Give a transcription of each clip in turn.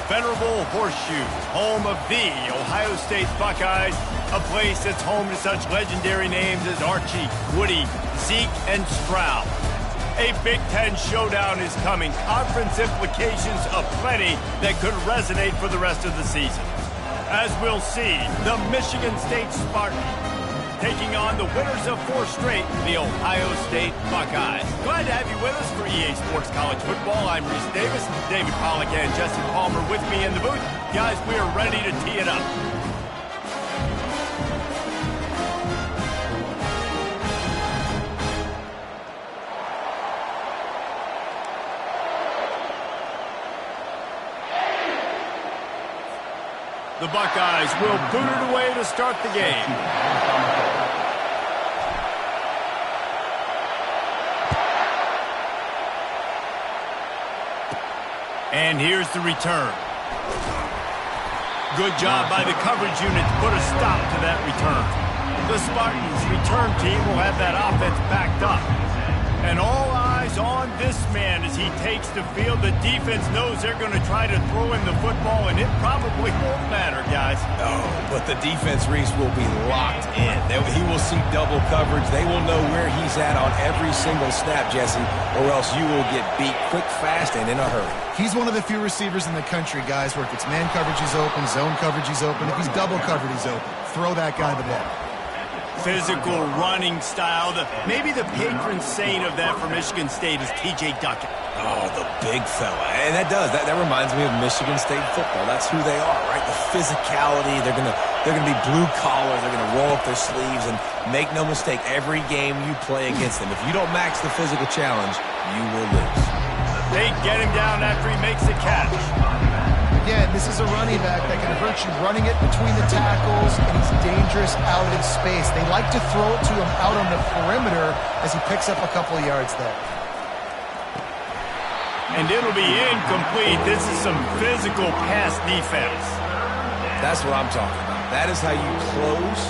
venerable Horseshoe, home of the Ohio State Buckeyes, a place that's home to such legendary names as Archie, Woody, Zeke, and Stroud. A Big Ten showdown is coming, conference implications aplenty that could resonate for the rest of the season. As we'll see, the Michigan State Spartans taking on the winners of 4 straight, the Ohio State Buckeyes. Glad to have you with us for EA Sports College Football. I'm Reese Davis, David Pollack and Jesse Palmer with me in the booth. Guys, we are ready to tee it up. The Buckeyes will boot it away to start the game. And here's the return. Good job by the coverage unit to put a stop to that return. The Spartans' return team will have that offense backed up. And all eyes on this man as he takes the field. The defense knows they're going to try to throw in the football, and it probably won't matter, guys. Oh, but the defense, Reese, will be locked in. He will see double coverage. They will know where he's at on every single snap, Jesse, or else you will get beat quick, fast, and in a hurry. He's one of the few receivers in the country, guys, where if it's man coverage, he's open, zone coverage, he's open. If he's double covered, he's open. Throw that guy the ball. Physical running style. Maybe the patron saint of that for Michigan State is T.J. Duckett. Oh, the big fella. And that reminds me of Michigan State football. That's who they are, right? The physicality. They're gonna be blue collar. They're gonna roll up their sleeves, and make no mistake, every game you play against them, if you don't match the physical challenge, you will lose. They get him down after he makes the catch. Again, this is a running back that can hurt you running it between the tackles, and he's dangerous out in space. They like to throw it to him out on the perimeter as he picks up a couple of yards there. And it'll be incomplete. This is some physical pass defense. That's what I'm talking about. That is how you close,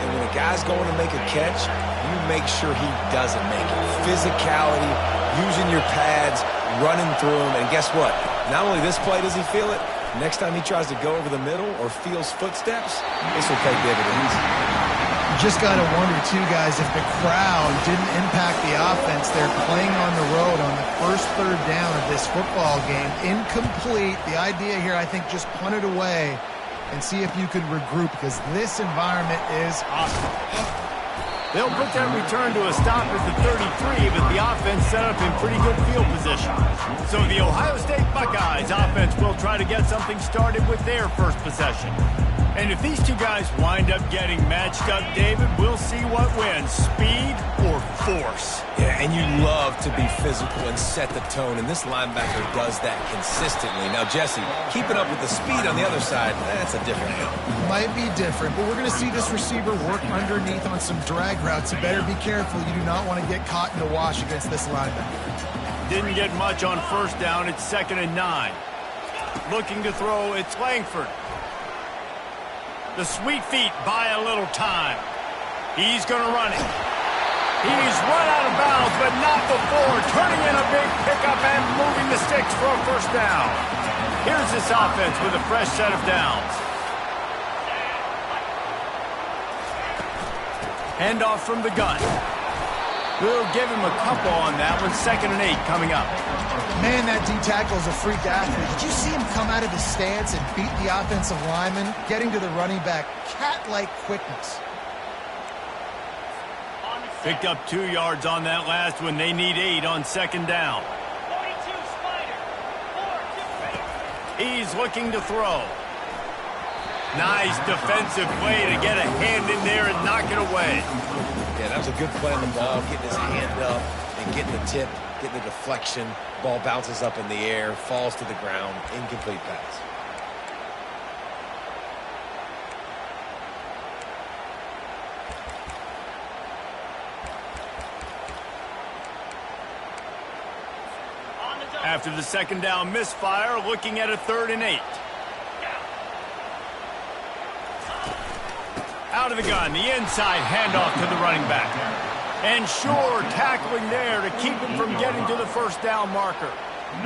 and when a guy's going to make a catch, you make sure he doesn't make it. Physicality, using your pads, running through him, and guess what? Not only this play does he feel it, next time he tries to go over the middle or feels footsteps, this will pay dividends. You just got to wonder, too, guys, if the crowd didn't impact the offense. They're playing on the road on the first third down of this football game. Incomplete. The idea here, I think, just punt it away and see if you could regroup, because this environment is hostile. They'll put that return to a stop at the 33, but the offense set up in pretty good field position. So the Ohio State Buckeyes offense will try to get something started with their first possession. And if these two guys wind up getting matched up, David, we'll see what wins, speed or force. Yeah, and you love to be physical and set the tone, and this linebacker does that consistently. Now, Jesse, keeping up with the speed on the other side, that's a different animal. Might be different, but we're going to see this receiver work underneath on some drag routes. You better be careful. You do not want to get caught in the wash against this linebacker. Didn't get much on first down. It's 2nd and 9. Looking to throw, it's Langford. The sweet feet buy a little time. He's going to run it. He's run out of bounds, but not before turning in a big pickup and moving the sticks for a first down. Here's this offense with a fresh set of downs. Handoff from the gun. We'll give him a couple on that one. 2nd and 8 coming up. Man, that D-tackle is a freak athlete. Did you see him come out of his stance and beat the offensive lineman, getting to the running back? Cat-like quickness. Picked up 2 yards on that last one. They need 8 on 2nd down. He's looking to throw. Nice defensive play to get a hand in there and knock it away. Yeah, that was a good play on the ball, getting his hand up and getting the tip, getting the deflection. Ball bounces up in the air, falls to the ground, incomplete pass. After the 2nd down misfire, looking at a 3rd and 8. Out of the gun, the inside handoff to the running back. And sure, tackling there to keep him from getting to the first down marker.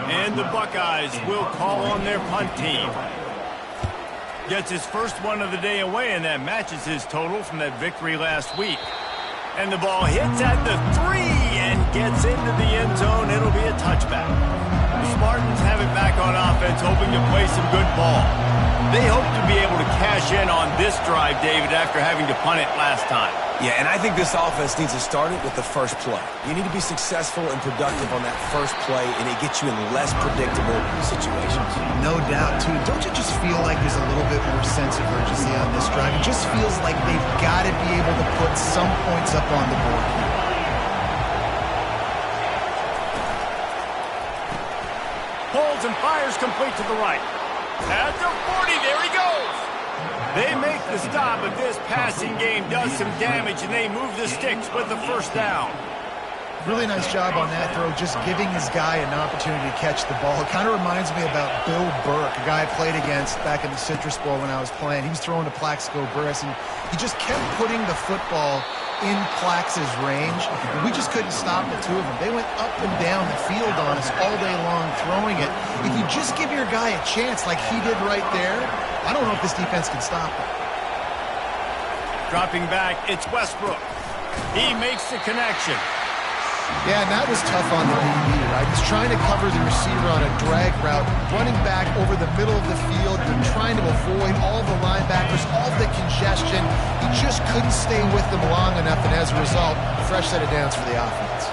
And the Buckeyes will call on their punt team. Gets his first one of the day away, and that matches his total from that victory last week. And the ball hits at the 3 and gets into the end zone. It'll be a touchback. The Spartans have it back on offense, hoping to play some good ball. They hope to be able to cash in on this drive, David, after having to punt it last time. Yeah, and I think this offense needs to start it with the first play. You need to be successful and productive on that first play, and it gets you in less predictable situations. No doubt, too. Don't you just feel like there's a little bit more sense of urgency on this drive? It just feels like they've got to be able to put some points up on the board here. Pulls and fires complete to the right. At the 40, there he goes. They make the stop, but this passing game does some damage, and they move the sticks with the first down. Really nice job on that throw, just giving his guy an opportunity to catch the ball. It kind of reminds me about Bill Burke, a guy I played against back in the Citrus Bowl when I was playing. He was throwing to Plaxico Burress, and he just kept putting the football in Plax's range, and we just couldn't stop the two of them. They went up and down the field on us all day long throwing it. If you just give your guy a chance like he did right there, I don't know if this defense can stop it. Dropping back, it's Westbrook. He makes the connection. Yeah, and that was tough on the DB, right? He's trying to cover the receiver on a drag route, running back over the middle of the field. They're trying to avoid all the linebackers, all the congestion. He just couldn't stay with them long enough, and as a result, a fresh set of downs for the offense.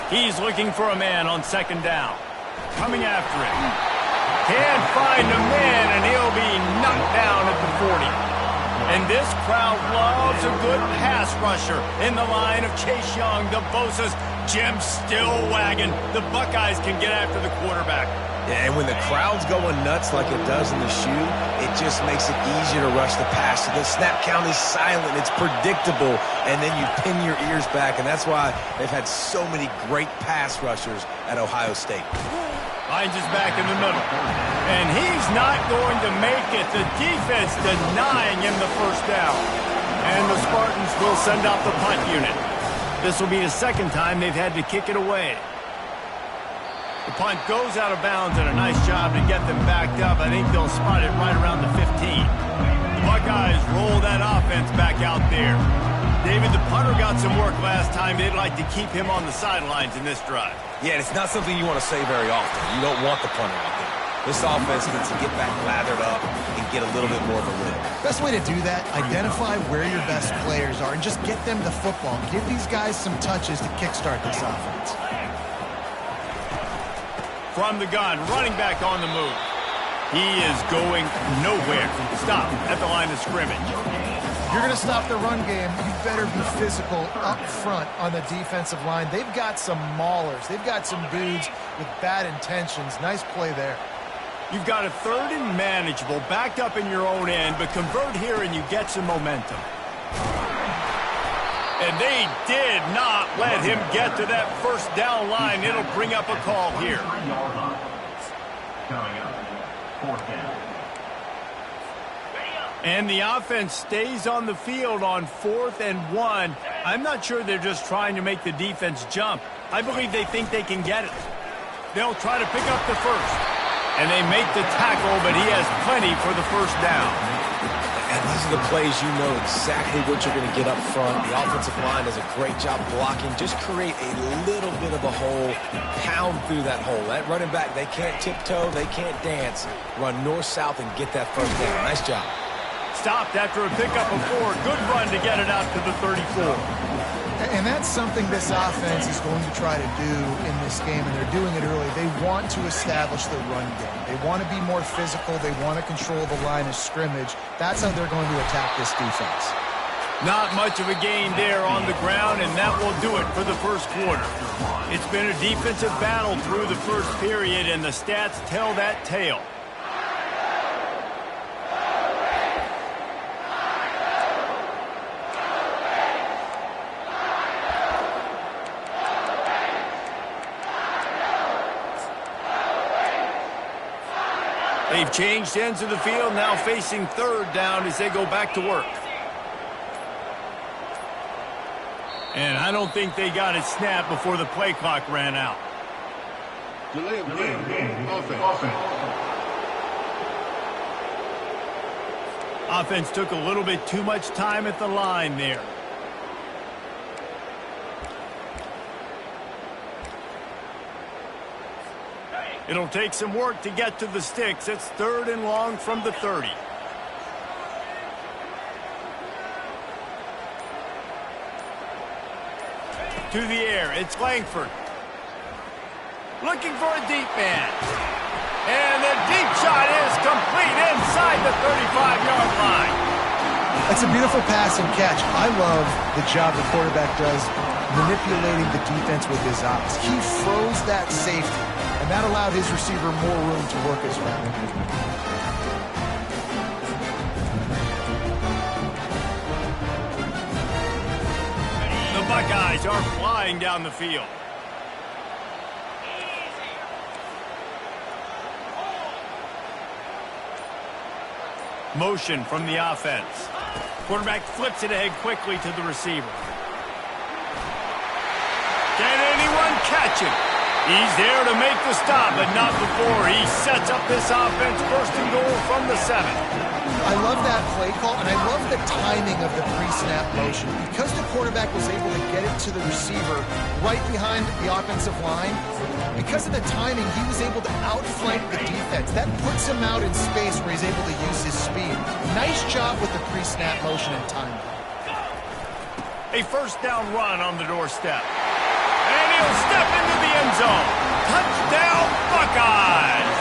He's looking for a man on second down. Coming after him. Can't find a man, and he'll be knocked down at the 40. And this crowd loves a good pass rusher in the line of Chase Young, the Bosa's, Jim still wagging. The Buckeyes can get after the quarterback. Yeah, and when the crowd's going nuts like it does in the shoe, it just makes it easier to rush the pass. So the snap count is silent, it's predictable, and then you pin your ears back, and that's why they've had so many great pass rushers at Ohio State. Finds his back in the middle. And he's not going to make it. The defense denying him the first down. And the Spartans will send out the punt unit. This will be the second time they've had to kick it away. The punt goes out of bounds, and a nice job to get them backed up. I think they'll spot it right around the 15. The Buckeyes roll that offense back out there. David, the punter got some work last time. They'd like to keep him on the sidelines in this drive. Yeah, it's not something you want to say very often. You don't want the punter out there. This offense needs to get back lathered up and get a little bit more of a lift. Best way to do that, identify where your best players are and just get them the football. Give these guys some touches to kickstart this offense. From the gun, running back on the move. He is going nowhere. Stop at the line of scrimmage. If you're going to stop the run game, you better be physical up front on the defensive line. They've got some maulers. They've got some dudes with bad intentions. Nice play there. You've got a third and manageable, backed up in your own end, but convert here and you get some momentum. And they did not let him get to that first down line. It'll bring up a call here. And the offense stays on the field on 4th and 1. I'm not sure they're just trying to make the defense jump. I believe they think they can get it. They'll try to pick up the first. And they make the tackle, but he has plenty for the first down. And these are the plays you know exactly what you're going to get up front. The offensive line does a great job blocking. Just create a little bit of a hole, pound through that hole. That running back, they can't tiptoe, they can't dance. Run north-south and get that first down. Nice job. Stopped after a pickup of 4. Good run to get it out to the 34. And that's something this offense is going to try to do in this game, and they're doing it early. They want to establish the run game. They want to be more physical. They want to control the line of scrimmage. That's how they're going to attack this defense. Not much of a gain there on the ground, and that will do it for the first quarter. It's been a defensive battle through the first period, and the stats tell that tale. They've changed ends of the field, now facing third down as they go back to work. And I don't think they got it snapped before the play clock ran out. Delay of game. Offense. Offense took a little bit too much time at the line there. It'll take some work to get to the sticks. It's 3rd and long from the 30. To the air, it's Langford. Looking for a deep man. And the deep shot is complete inside the 35-yard line. That's a beautiful pass and catch. I love the job the quarterback does manipulating the defense with his eyes. He froze that safety, and that allowed his receiver more room to work his route. The Buckeyes are flying down the field. Motion from the offense. Quarterback flips it ahead quickly to the receiver. Can anyone catch him? He's there to make the stop, but not before he sets up this offense 1st and goal from the 7. I love that play call, and I love the timing of the pre-snap motion. Because the quarterback was able to get it to the receiver right behind the offensive line, because of the timing, he was able to outflank the defense. That puts him out in space where he's able to use his speed. Nice job with the pre-snap motion and timing. A 1st down run on the doorstep. And he'll step into the end zone. Touchdown, Buckeyes!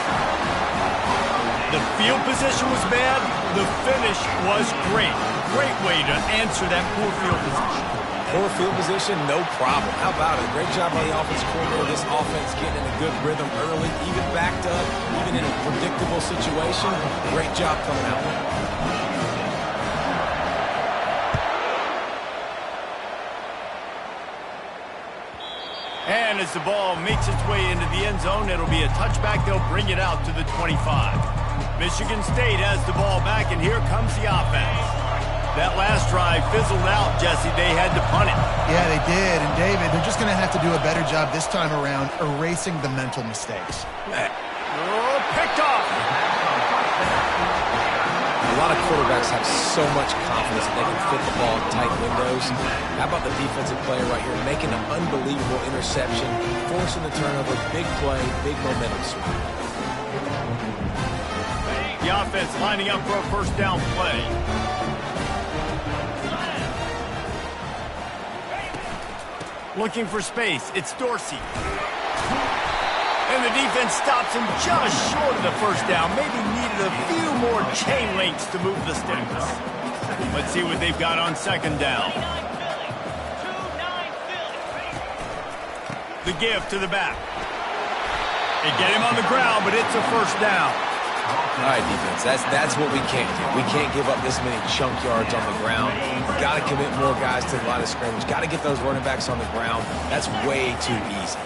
The field position was bad. The finish was great. Great way to answer that poor field position. Poor field position, no problem. How about it? Great job by the offensive coordinator. This offense getting in a good rhythm early, even backed up, even in a predictable situation. Great job coming out. And as the ball makes its way into the end zone, it'll be a touchback. They'll bring it out to the 25. Michigan State has the ball back, and here comes the offense. That last drive fizzled out, Jesse. They had to punt it. Yeah, they did. And, David, they're just going to have to do a better job this time around erasing the mental mistakes. Oh, picked off. A lot of quarterbacks have so much confidence that they can fit the ball in tight windows. How about the defensive player right here making an unbelievable interception, forcing the turnover, big play, big momentum swing. The offense lining up for a 1st down play. Looking for space. It's Dorsey. And the defense stops him just short of the 1st down. Maybe needed a few more chain links to move the sticks. Let's see what they've got on 2nd down. The give to the back. They get him on the ground, but it's a 1st down. All right, defense, that's what we can't do. We can't give up this many chunk yards on the ground. We've got to commit more guys to the line of scrimmage. Got to get those running backs on the ground. That's way too easy.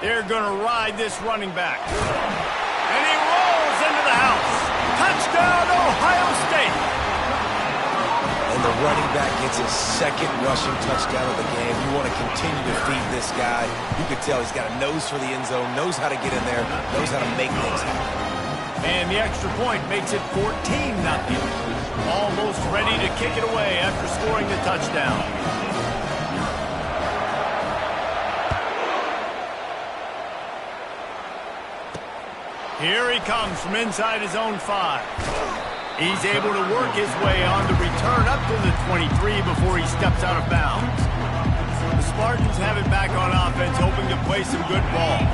They're going to ride this running back. And he rolls into the house. Touchdown, Ohio State. And the running back gets his 2nd rushing touchdown of the game. You want to continue to feed this guy. You can tell he's got a nose for the end zone, knows how to get in there, knows how to make things happen. And the extra point makes it 14-0. Almost ready to kick it away after scoring the touchdown. Here he comes from inside his own 5. He's able to work his way on the return up to the 23 before he steps out of bounds. The Spartans have it back on offense, hoping to play some good ball.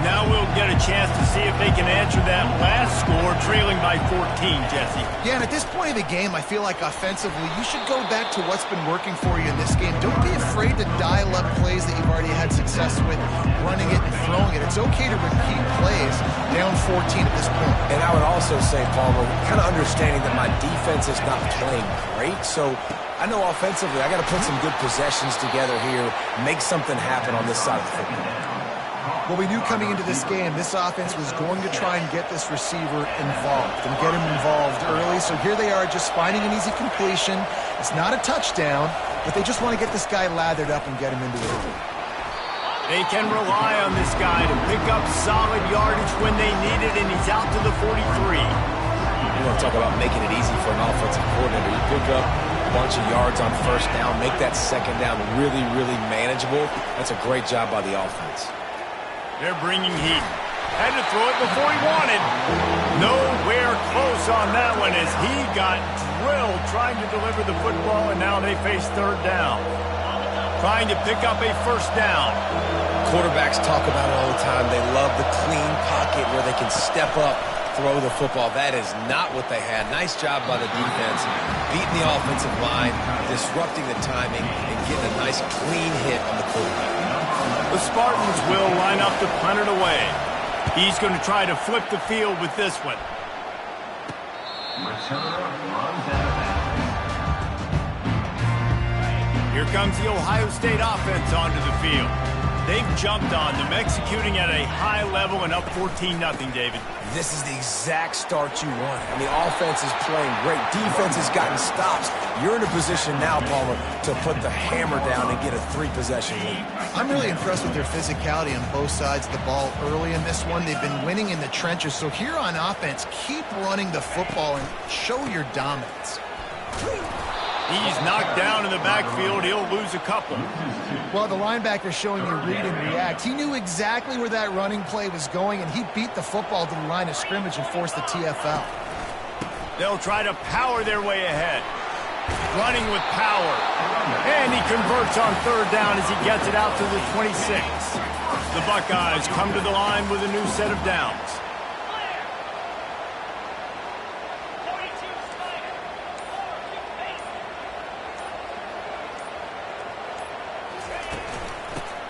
Now we'll get a chance to see if they can answer that last score, trailing by 14, Jesse. Yeah, and at this point of the game, I feel like offensively, you should go back to what's been working for you in this game. Don't be afraid to dial up plays that you've already had success with, running it and throwing it. It's okay to repeat plays down 14 at this point. And I would also say, Palmer, kind of understanding that my defense is not playing great, so I know offensively I got to put some good possessions together here, make something happen on this side of the football. Well, we knew coming into this game, this offense was going to try and get this receiver involved and get him involved early. So here they are just finding an easy completion. It's not a touchdown, but they just want to get this guy lathered up and get him into it. They can rely on this guy to pick up solid yardage when they need it, and he's out to the 43. You want to talk about making it easy for an offensive coordinator. You pick up a bunch of yards on first down, make that second down really, really manageable. That's a great job by the offense. They're bringing heat. Had to throw it before he wanted. Nowhere close on that one as he got drilled trying to deliver the football, and now they face third down. Trying to pick up a first down. Quarterbacks talk about it all the time. They love the clean pocket where they can step up, throw the football. That is not what they had. Nice job by the defense, beating the offensive line, disrupting the timing, and getting a nice clean hit on the quarterback. The Spartans will line up to punt it away. He's going to try to flip the field with this one. Here comes the Ohio State offense onto the field. They've jumped on them, executing at a high level and up 14-0, David. This is the exact start you want. And the offense is playing great. Defense has gotten stops. You're in a position now, Palmer, to put the hammer down and get a 3-possession lead. I'm really impressed with their physicality on both sides of the ball early in this one. They've been winning in the trenches. So here on offense, keep running the football and show your dominance. He's knocked down in the backfield. He'll lose a couple. Well, the linebacker's showing you read and react. He knew exactly where that running play was going, and he beat the football to the line of scrimmage and forced the TFL. They'll try to power their way ahead. Running with power. And he converts on third down as he gets it out to the 26. The Buckeyes come to the line with a new set of downs.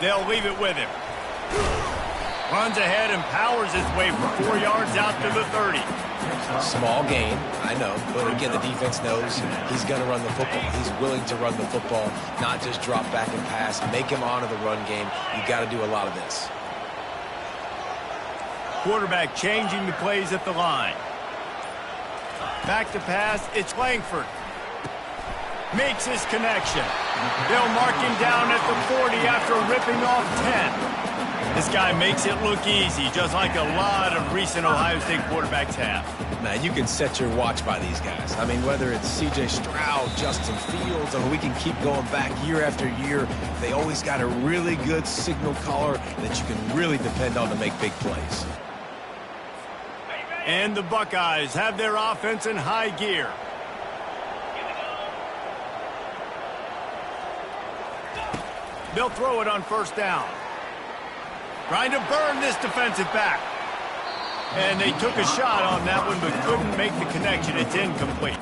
They'll leave it with him. Runs ahead and powers his way for 4 yards out to the 30. Small gain, I know, but again, the defense knows he's going to run the football. He's willing to run the football, not just drop back and pass, make him honor the run game. You got to do a lot of this. Quarterback changing the plays at the line. Back to pass, it's Langford. Makes his connection. They'll mark him down at the 40 after ripping off 10. This guy makes it look easy, just like a lot of recent Ohio State quarterbacks have. Man, you can set your watch by these guys. I mean, whether it's C.J. Stroud, Justin Fields, or we can keep going back year after year, they always got a really good signal caller that you can really depend on to make big plays. And the Buckeyes have their offense in high gear. They'll throw it on first down. Trying to burn this defensive back. And they took a shot on that one, but couldn't make the connection. It's incomplete.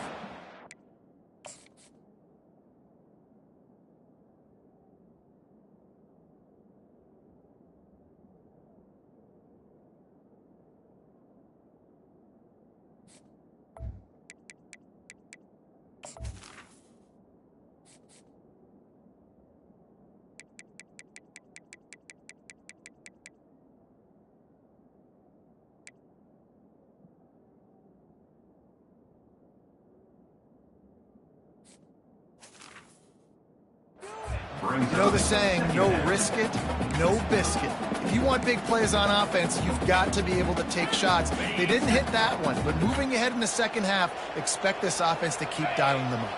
You know the saying, no risk it, no biscuit. If you want big plays on offense, you've got to be able to take shots. They didn't hit that one, but moving ahead in the second half, expect this offense to keep dialing them up.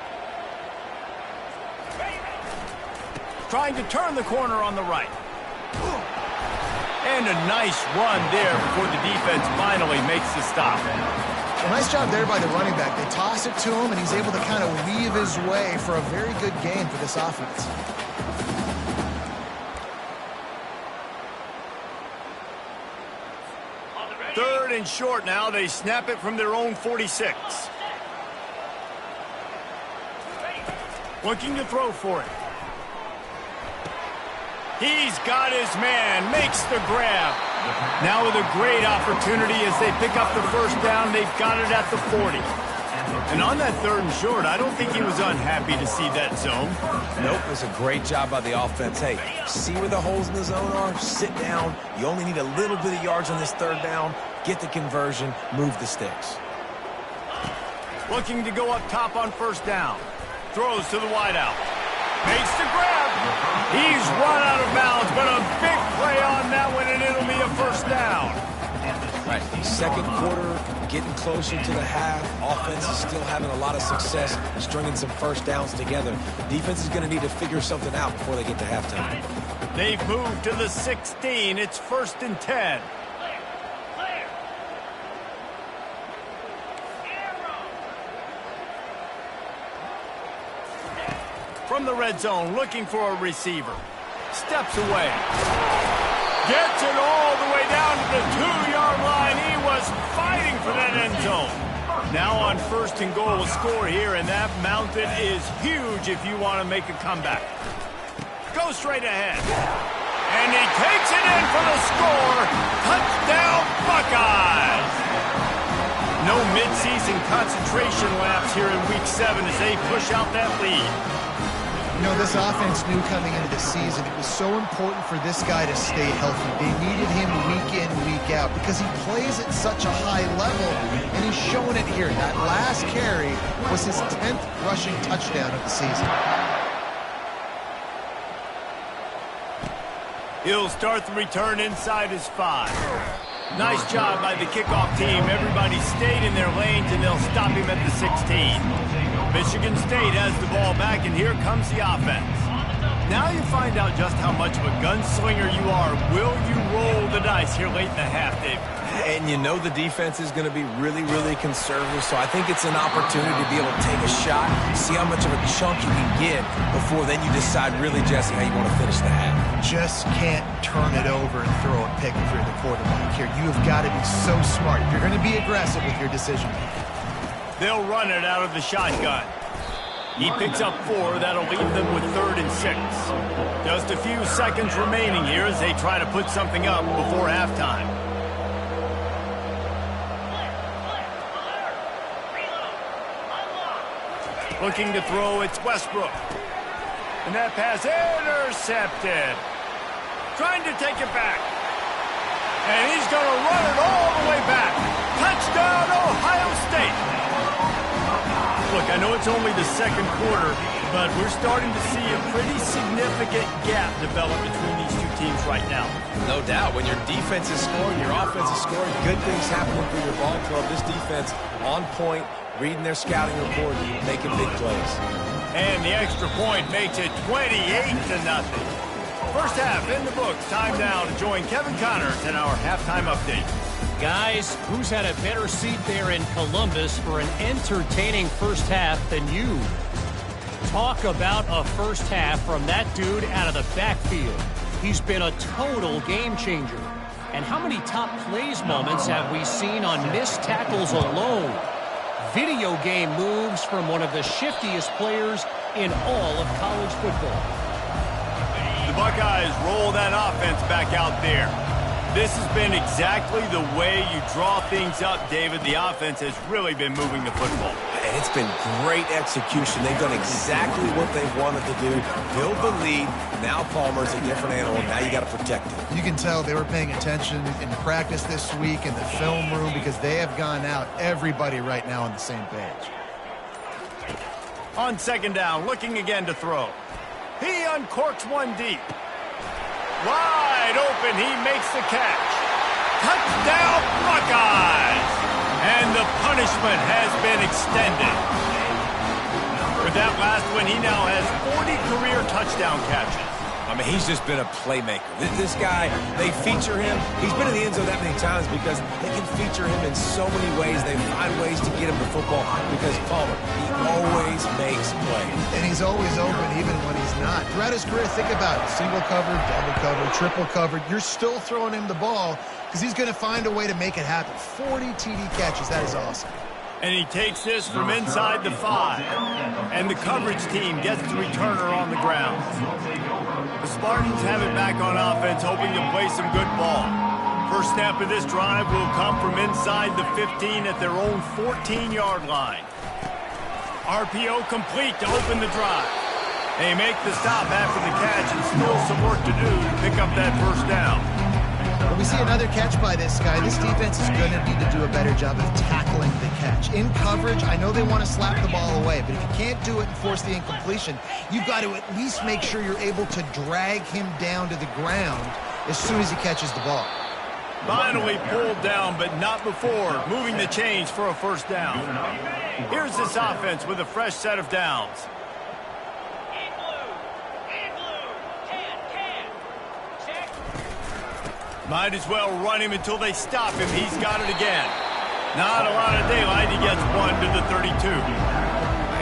Trying to turn the corner on the right. And a nice run there before the defense finally makes the stop. Well, nice job there by the running back. They toss it to him, and he's able to kind of weave his way for a very good gain for this offense. Third and short now. They snap it from their own 46. Looking to throw for it. He's got his man, makes the grab. Now with a great opportunity as they pick up the first down, they've got it at the 40. And on that third and short, I don't think he was unhappy to see that zone. Nope, it was a great job by the offense. Hey, see where the holes in the zone are? Sit down. You only need a little bit of yards on this third down. Get the conversion, move the sticks. Looking to go up top on first down. Throws to the wideout. Makes the grab. He's run out of bounds, but a big play on that one, and it'll be a first down. Right, the second quarter, getting closer to the half. Offense is still having a lot of success stringing some first downs together. Defense is going to need to figure something out before they get to halftime. They've moved to the 16. It's 1st and 10. From the red zone, looking for a receiver. Steps away. Gets it all the way down to the 2-yard line. He was fighting for that end zone. Now on 1st and goal, a score here, and that mountain is huge if you want to make a comeback. Go straight ahead. And he takes it in for the score. Touchdown, Buckeyes! No midseason concentration laps here in Week 7 as they push out that lead. You know, this offense knew coming into the season it was so important for this guy to stay healthy. They needed him week in, week out because he plays at such a high level, and he's showing it here. That last carry was his 10th rushing touchdown of the season. He'll start the return inside his 5. Nice job by the kickoff team. Everybody stayed in their lanes, and they'll stop him at the 16. Michigan State has the ball back, and here comes the offense. Now you find out just how much of a gunslinger you are. Will you roll the dice here late in the half, Dave? And you know the defense is going to be really, really conservative, so I think it's an opportunity to be able to take a shot, see how much of a chunk you can get before then you decide really, Jesse, how you want to finish the half. Just can't turn it over and throw a pick if you're the quarterback here. You have got to be so smart. You're going to be aggressive with your decision-making. They'll run it out of the shotgun. He picks up 4. That'll leave them with 3rd and 6. Just a few seconds remaining here as they try to put something up before halftime. Looking to throw, it's Westbrook. And that pass intercepted. Trying to take it back. And he's going to run it all the way back. Touchdown, Ohio State. Look, I know it's only the second quarter, but we're starting to see a pretty significant gap develop between these two teams right now. No doubt. When your defense is scoring, your offense is scoring, good things happening for your ball club. This defense on point, reading their scouting report, making big plays. And the extra point makes it 28-0. First half in the books. Time now to join Kevin Connors in our halftime update. Guys, who's had a better seat there in Columbus for an entertaining first half than you? Talk about a first half from that dude out of the backfield. He's been a total game changer. And how many top plays moments have we seen on missed tackles alone? Video game moves from one of the shiftiest players in all of college football. The Buckeyes roll that offense back out there. This has been exactly the way you draw things up, David. The offense has really been moving the football. And it's been great execution. They've done exactly what they wanted to do. Build the lead. Now Palmer's a different animal. Now you got to protect him. You can tell they were paying attention in practice this week in the film room because they have gone out, everybody right now on the same page. On 2nd down, looking again to throw. He uncorks one deep. Wide open, he makes the catch. Touchdown, Buckeyes! And the punishment has been extended. With that last one, he now has 40 career touchdown catches. I mean, he's just been a playmaker. This guy, they feature him. He's been in the end zone that many times because they can feature him in so many ways. They find ways to get him to football because Palmer, he always makes plays. And he's always open even when he's not. Throughout his career, think about it. Single covered, double covered, triple covered. You're still throwing him the ball because he's going to find a way to make it happen. 40 TD catches. That is awesome. And he takes this from inside the 5. And the coverage team gets the returner on the ground. The Spartans have it back on offense, hoping to play some good ball. First snap of this drive will come from inside the 15 at their own 14-yard line. RPO complete to open the drive. They make the stop after the catch and still some work to do to pick up that first down. we see another catch by this guy. This defense is going to need to do a better job of tackling the catch. In coverage, I know they want to slap the ball away, but if you can't do it and force the incompletion, you've got to at least make sure you're able to drag him down to the ground as soon as he catches the ball. Finally pulled down, but not before moving the chains for a first down. Here's this offense with a fresh set of downs. Might as well run him until they stop him. He's got it again. Not a lot of daylight. He gets one to the 32.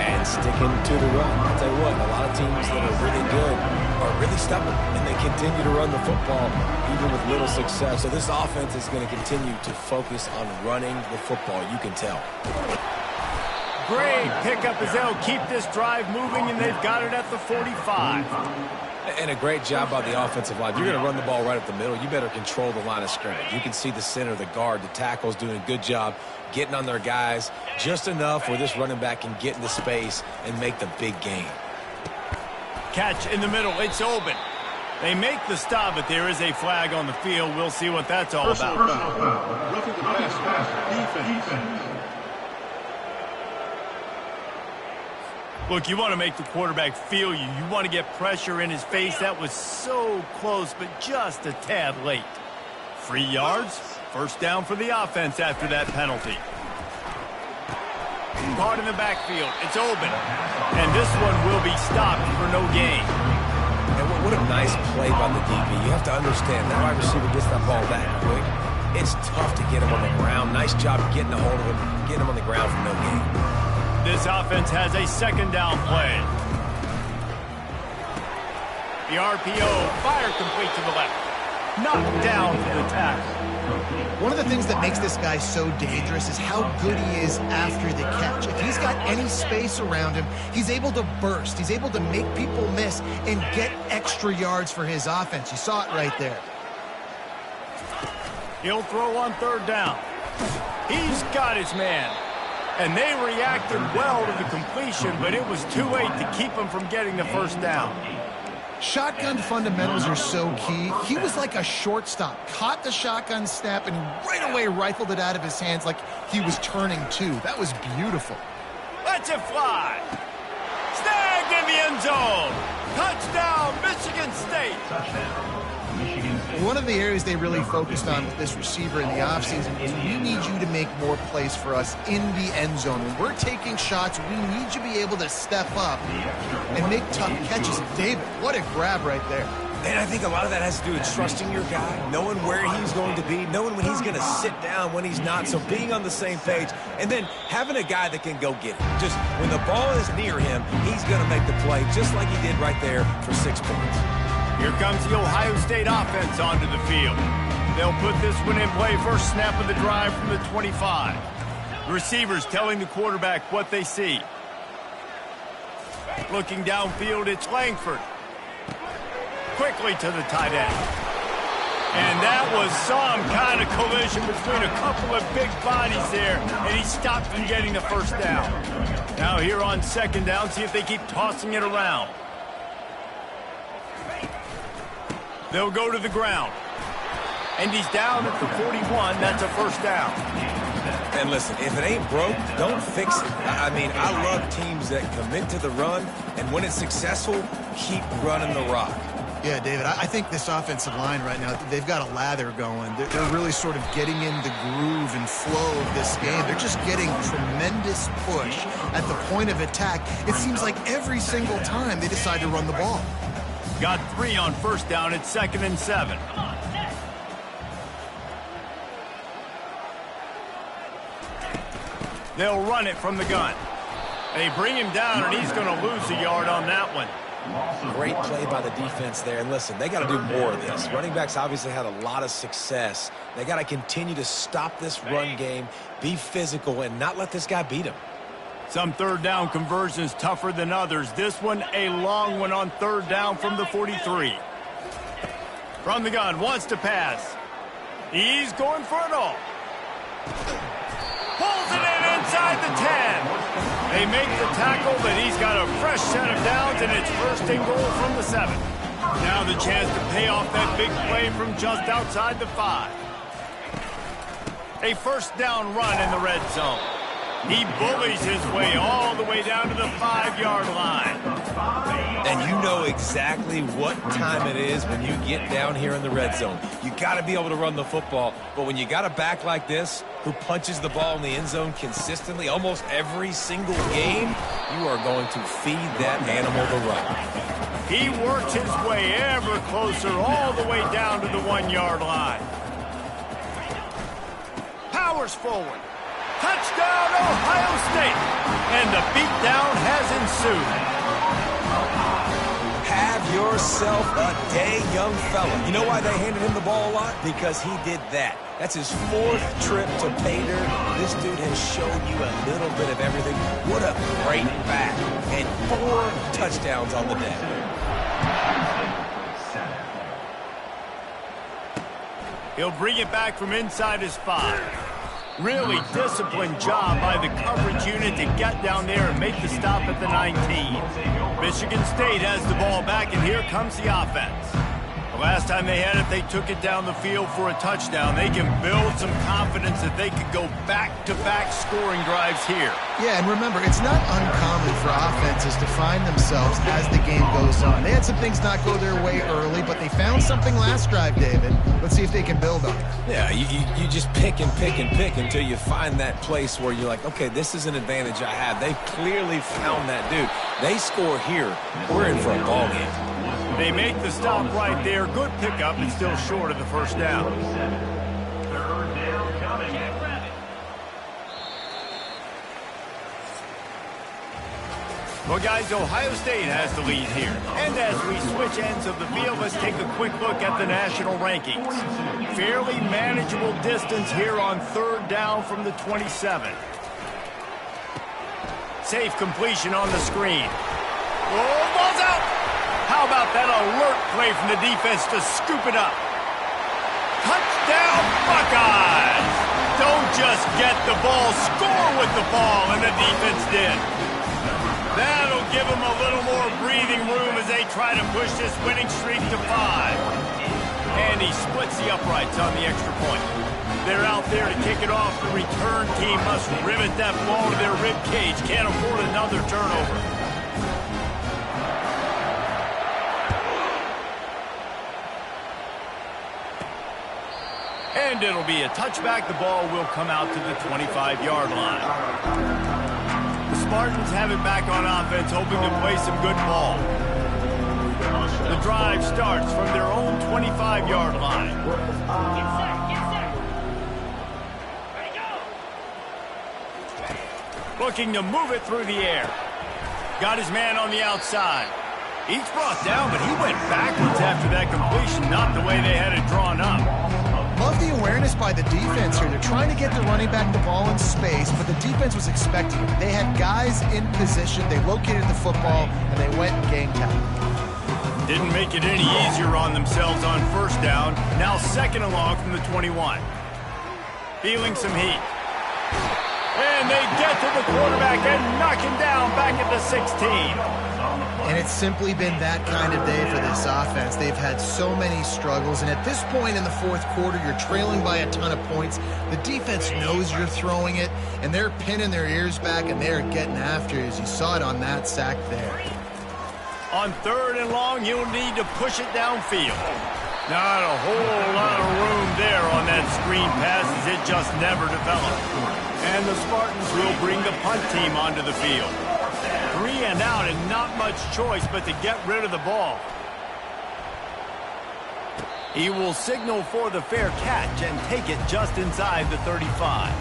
And sticking to the run. I'll tell you what, a lot of teams that are really good are really stubborn, and they continue to run the football even with little success. So this offense is going to continue to focus on running the football. You can tell. Great pickup as they'll keep this drive moving, and they've got it at the 45. And a great job by the offensive line. If you're going to run the ball right up the middle, you better control the line of scrimmage. You can see the center, the guard, the tackles doing a good job getting on their guys just enough where this running back can get into space and make the big gain. Catch in the middle. It's open. They make the stop, but there is a flag on the field. We'll see what that's all about. Roughing the pass. Defense. Look, you want to make the quarterback feel you. You want to get pressure in his face. That was so close, but just a tad late. 3 yards. First down for the offense after that penalty. Caught in the backfield. It's open. And this one will be stopped for no gain. And what a nice play by the DB. You have to understand, that wide receiver gets that ball that quick. It's tough to get him on the ground. Nice job getting a hold of him, getting him on the ground for no gain. This offense has a second down play. The RPO, fire complete to the left. Knocked down for the tackle. One of the things that makes this guy so dangerous is how good he is after the catch. If he's got any space around him, he's able to burst. He's able to make people miss and get extra yards for his offense. You saw it right there. He'll throw on third down. He's got his man. And they reacted well to the completion, but it was too late to keep him from getting the first down. Shotgun fundamentals are so key. He was like a shortstop, caught the shotgun snap, and right away rifled it out of his hands like he was turning two. That was beautiful. Lets it fly. Snagged in the end zone. Touchdown, Michigan State. One of the areas they really focused on with this receiver in the offseason is we need you to make more plays for us in the end zone. When we're taking shots, we need you to be able to step up and make tough catches. David, what a grab right there. And I think a lot of that has to do with trusting your guy, knowing where he's going to be, knowing when he's going to sit down, when he's not, so being on the same page, and then having a guy that can go get it. Just when the ball is near him, he's going to make the play just like he did right there for 6 points. Here comes the Ohio State offense onto the field. They'll put this one in play. First snap of the drive from the 25. The receivers telling the quarterback what they see. Looking downfield, it's Langford. Quickly to the tight end. And that was some kind of collision between a couple of big bodies there, and he stopped from getting the first down. Now here on second down, see if they keep tossing it around. They'll go to the ground. And he's down at the 41. That's a first down. And listen, if it ain't broke, don't fix it. I mean, I love teams that commit to the run, and when it's successful, keep running the rock. Yeah, David, I think this offensive line right now, they've got a lather going. They're really sort of getting in the groove and flow of this game. They're just getting tremendous push at the point of attack. It seems like every single time they decide to run the ball. Got 3 on first down. It's 2nd and 7. They'll run it from the gun. They bring him down, and he's going to lose a yard on that one. Great play by the defense there. And listen, they got to do more of this. Running backs obviously had a lot of success. They got to continue to stop this run game, be physical, and not let this guy beat him. Some third down conversions tougher than others. This one a long one on third down from the 43. From the gun, wants to pass. He's going for it all. Pulls it in inside the 10. They make the tackle, but he's got a fresh set of downs, and it's first and goal from the 7. Now the chance to pay off that big play from just outside the 5. A first down run in the red zone. He bullies his way all the way down to the 5-yard line. And you know exactly what time it is when you get down here in the red zone. You got to be able to run the football, but when you got a back like this who punches the ball in the end zone consistently almost every single game, you are going to feed that animal the run. He works his way ever closer all the way down to the 1-yard line. Powers forward. Touchdown, Ohio State! And the beatdown has ensued. Have yourself a day, young fella. You know why they handed him the ball a lot? Because he did that. That's his 4th trip to pay dirt. This dude has shown you a little bit of everything. What a great back. And 4 touchdowns on the day. He'll bring it back from inside his 5. Really disciplined job by the coverage unit to get down there and make the stop at the 19. Michigan State has the ball back, and here comes the offense. The last time they had it, they took it down the field for a touchdown. They can build some confidence that they could go back-to-back scoring drives here. Yeah, and remember, it's not uncommon for offenses to find themselves as the game goes on. They had some things not go their way early, but they found something last drive, David. Let's see if they can build on it. Yeah, you just pick and pick and pick until you find that place where you're like, okay, this is an advantage I have. They clearly found that dude. They score here, we're in for a ball game. They make the stop right there. Good pickup, and still short of the first down. Well, guys, Ohio State has the lead here. And as we switch ends of the field, let's take a quick look at the national rankings. Fairly manageable distance here on 3rd down from the 27. Safe completion on the screen. Oh, ball's out! How about that alert play from the defense to scoop it up? Touchdown, Buckeyes! Don't just get the ball, score with the ball, and the defense did. That'll give them a little more breathing room as they try to push this winning streak to 5. And he splits the uprights on the extra point. They're out there to kick it off. The return team must rivet that ball to their rib cage. Can't afford another turnover. And it'll be a touchback. The ball will come out to the 25-yard line. The Spartans have it back on offense, hoping to play some good ball. The drive starts from their own 25-yard line. Looking to move it through the air. Got his man on the outside. He's brought down, but he went backwards after that completion, not the way they had it drawn up. Love the awareness by the defense here. They're trying to get the running back the ball in space, but the defense was expecting it. They had guys in position. They located the football, and they went and game time. Didn't make it any easier on themselves on first down. Now 2nd and long from the 21. Feeling some heat. And they get to the quarterback and knock him down back at the 16. And it's simply been that kind of day for this offense. They've had so many struggles, and at this point in the 4th quarter, you're trailing by a ton of points. The defense knows you're throwing it, and they're pinning their ears back, and they're getting after you, as you saw it on that sack there. On 3rd and long, you'll need to push it downfield. Not a whole lot of room there on that screen pass, as it just never developed. And the Spartans will bring the punt team onto the field. 3 and out, and not much choice but to get rid of the ball. He will signal for the fair catch and take it just inside the 35.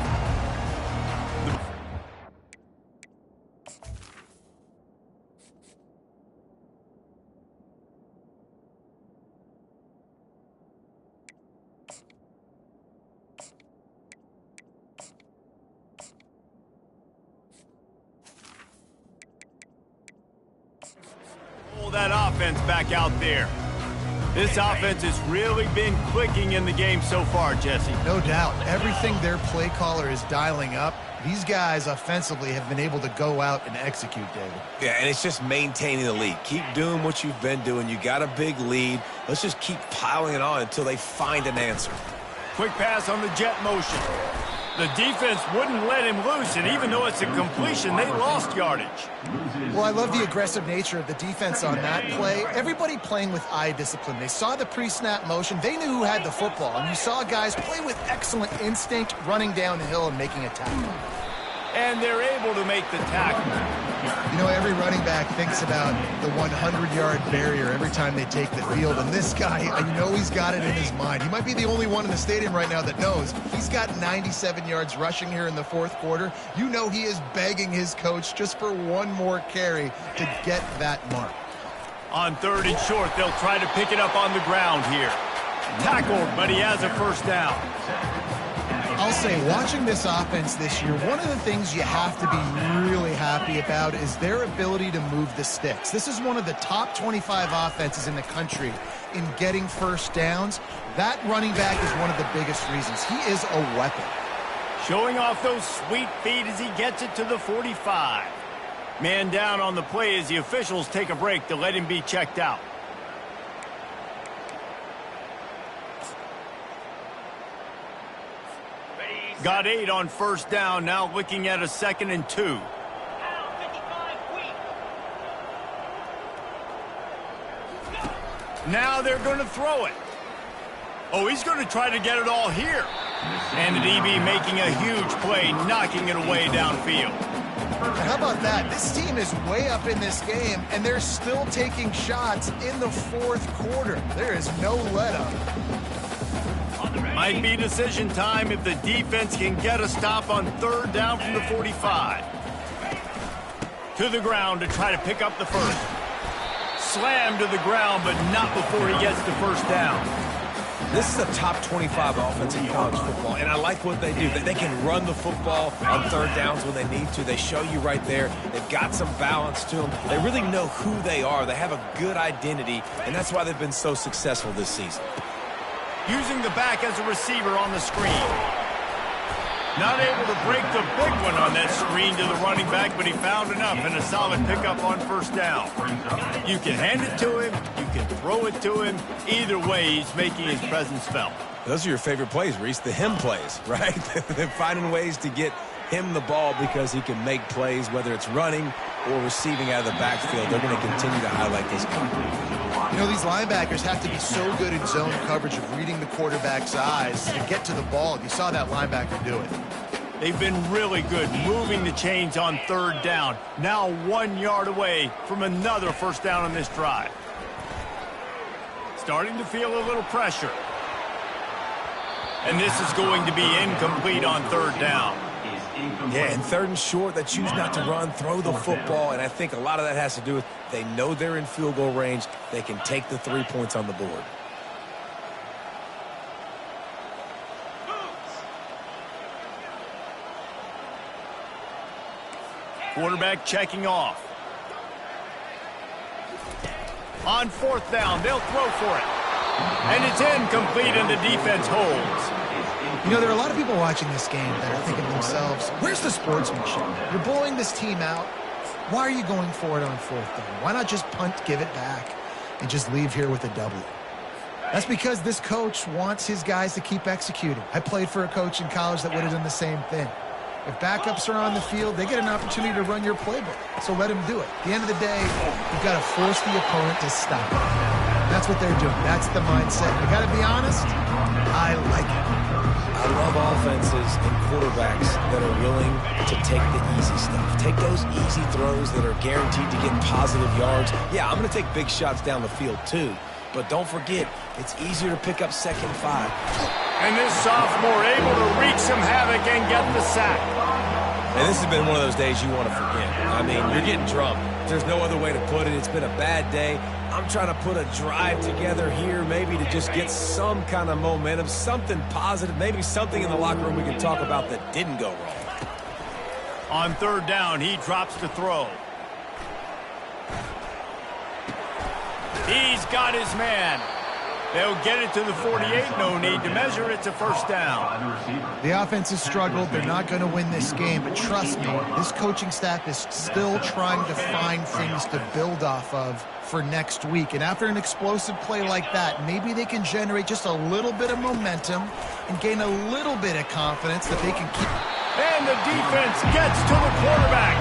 That offense back out there. This offense has really been clicking in the game so far, Jesse. No doubt. Everything their play caller is dialing up, these guys offensively have been able to go out and execute, David. Yeah, and it's just maintaining the lead. Keep doing what you've been doing. You got a big lead. Let's just keep piling it on until they find an answer. Quick pass on the jet motion. The defense wouldn't let him loose, and even though it's a completion, they lost yardage. Well, I love the aggressive nature of the defense on that play. Everybody playing with eye discipline. They saw the pre-snap motion. They knew who had the football, and you saw guys play with excellent instinct, running down the hill and making a tackle. And they're able to make the tackle. You know, every running back thinks about the 100-yard barrier every time they take the field. And this guy, I know he's got it in his mind. He might be the only one in the stadium right now that knows. He's got 97 yards rushing here in the fourth quarter. You know he is begging his coach just for one more carry to get that mark. On 3rd and short, they'll try to pick it up on the ground here. Tackled, but he has a first down. I'll say, watching this offense this year, one of the things you have to be really happy about is their ability to move the sticks. This is one of the top 25 offenses in the country in getting first downs. That running back is one of the biggest reasons. He is a weapon. Showing off those sweet feet as he gets it to the 45. Man down on the play as the officials take a break to let him be checked out. Got 8 on first down, now looking at a 2nd and 2. Now they're going to throw it. Oh, he's going to try to get it all here. And the DB making a huge play, knocking it away downfield. How about that? This team is way up in this game, and they're still taking shots in the fourth quarter. There is no let-up. Might be decision time if the defense can get a stop on 3rd down from the 45. To the ground to try to pick up the first. Slammed to the ground, but not before he gets the first down. This is a top 25 offense in college football, and I like what they do. They can run the football on 3rd downs when they need to. They show you right there. They've got some balance to them. They really know who they are. They have a good identity, and that's why they've been so successful this season. Using the back as a receiver on the screen. Not able to break the big one on that screen to the running back, but he found enough and a solid pickup on first down. You can hand it to him, you can throw it to him. Either way, he's making his presence felt. Those are your favorite plays, Reese, the him plays, right? They're finding ways to get him the ball because he can make plays, whether it's running or receiving out of the backfield. They're going to continue to highlight this guy. You know, these linebackers have to be so good in zone coverage of reading the quarterback's eyes to get to the ball. You saw that linebacker do it. They've been really good moving the chains on 3rd down. Now 1 yard away from another first down on this drive. Starting to feel a little pressure. And this is going to be incomplete on 3rd down. Yeah, and 3rd and short, they choose not to run, throw the football, and I think a lot of that has to do with they know they're in field goal range. They can take the 3 points on the board. Quarterback checking off. On 4th down, they'll throw for it. And it's incomplete, and the defense holds. You know, there are a lot of people watching this game that are thinking to themselves, where's the sportsmanship? You're blowing this team out. Why are you going for it on 4th down? Why not just punt, give it back, and just leave here with a W? That's because this coach wants his guys to keep executing. I played for a coach in college that would have done the same thing. If backups are on the field, they get an opportunity to run your playbook, so let them do it. At the end of the day, you've got to force the opponent to stop. That's what they're doing. That's the mindset. I got to be honest, I like it. I love offenses and quarterbacks that are willing to take the easy stuff. Take those easy throws that are guaranteed to get positive yards. Yeah, I'm going to take big shots down the field too. But don't forget, it's easier to pick up 2nd and 5. And this sophomore able to wreak some havoc and get the sack. And this has been one of those days you want to forget. I mean, you're getting drunk. There's no other way to put it. It's been a bad day. I'm trying to put a drive together here, maybe to just get some kind of momentum, something positive, maybe something in the locker room we can talk about that didn't go wrong. On 3rd down, he drops to throw. He's got his man. They'll get it to the 48. No need to measure. It's a first down. The offense has struggled. They're not going to win this game, but trust me, this coaching staff is still trying to find things to build off of for next week. And after an explosive play like that, maybe they can generate just a little bit of momentum and gain a little bit of confidence that they can keep. And the defense gets to the quarterback.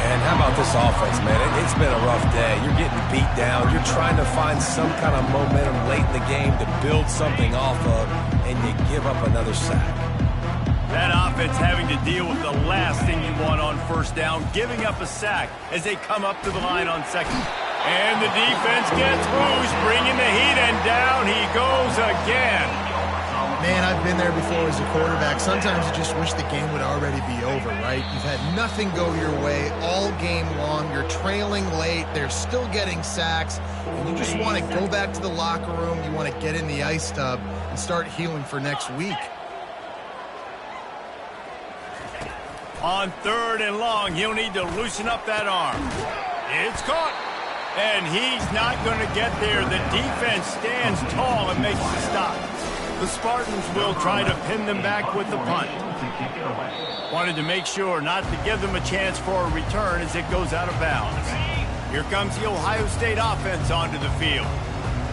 And how about this offense, man? It's been a rough day. You're getting beat down. You're trying to find some kind of momentum late in the game to build something off of, and you give up another sack. That offense having to deal with the last thing you want on first down, giving up a sack as they come up to the line on second. And the defense gets loose, bringing the heat, and down he goes again. Man, I've been there before as a quarterback. Sometimes you just wish the game would already be over, right? You've had nothing go your way all game long. You're trailing late. They're still getting sacks. And you just want to go back to the locker room. You want to get in the ice tub and start healing for next week. On 3rd and long, he'll need to loosen up that arm. It's caught. And he's not going to get there. The defense stands tall and makes the stop. The Spartans will try to pin them back with the punt. Wanted to make sure not to give them a chance for a return as it goes out of bounds. Here comes the Ohio State offense onto the field.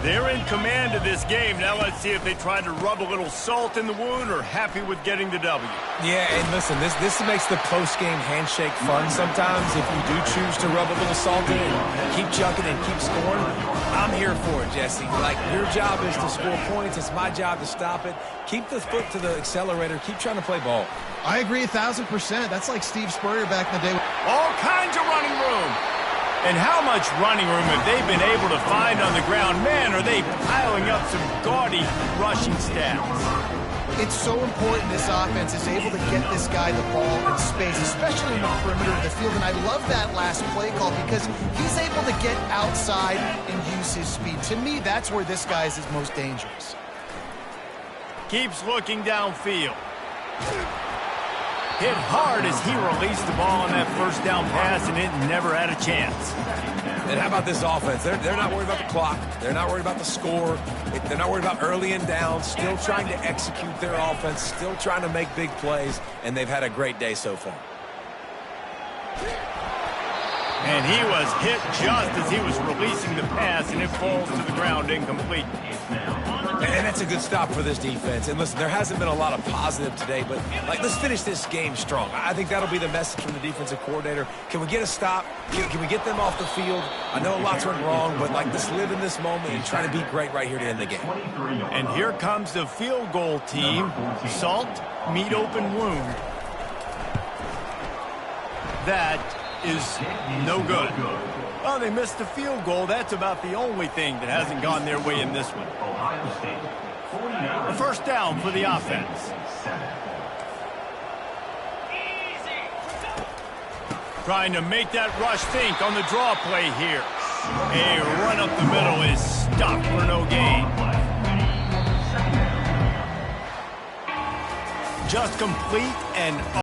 They're in command of this game. Now let's see if they try to rub a little salt in the wound or happy with getting the W. Yeah, and listen, this makes the post-game handshake fun sometimes. If you do choose to rub a little salt in and keep chucking and keep scoring, I'm here for it, Jesse. Like, your job is to score points. It's my job to stop it. Keep the foot to the accelerator. Keep trying to play ball. I agree 1,000%. That's like Steve Spurrier back in the day. All kinds of running room. And how much running room have they been able to find on the ground? Man, are they piling up some gaudy rushing stats. It's so important this offense is able to get this guy the ball in space, especially in the perimeter of the field. And I love that last play call because he's able to get outside and use his speed. To me, that's where this guy is most dangerous. Keeps looking downfield. Hit hard as he released the ball on that first down pass, and it never had a chance. And how about this offense? They're not worried about the clock. They're not worried about the score. They're not worried about early and down. Still trying to execute their offense. Still trying to make big plays, and they've had a great day so far. And he was hit just as he was releasing the pass, and it falls to the ground incomplete. And that's a good stop for this defense. And listen, there hasn't been a lot of positive today, but let's finish this game strong. I think that'll be the message from the defensive coordinator. Can we get a stop? Can we get them off the field? I know lots went wrong, but let's live in this moment and try to be great right here to end the game. And here comes the field goal team. Salt, meet open wound. That is no good. Well, they missed the field goal. That's about the only thing that hasn't gone their way in this one. A first down for the offense. Trying to make that rush think on the draw play here. A run up the middle is stopped for no gain. Just complete and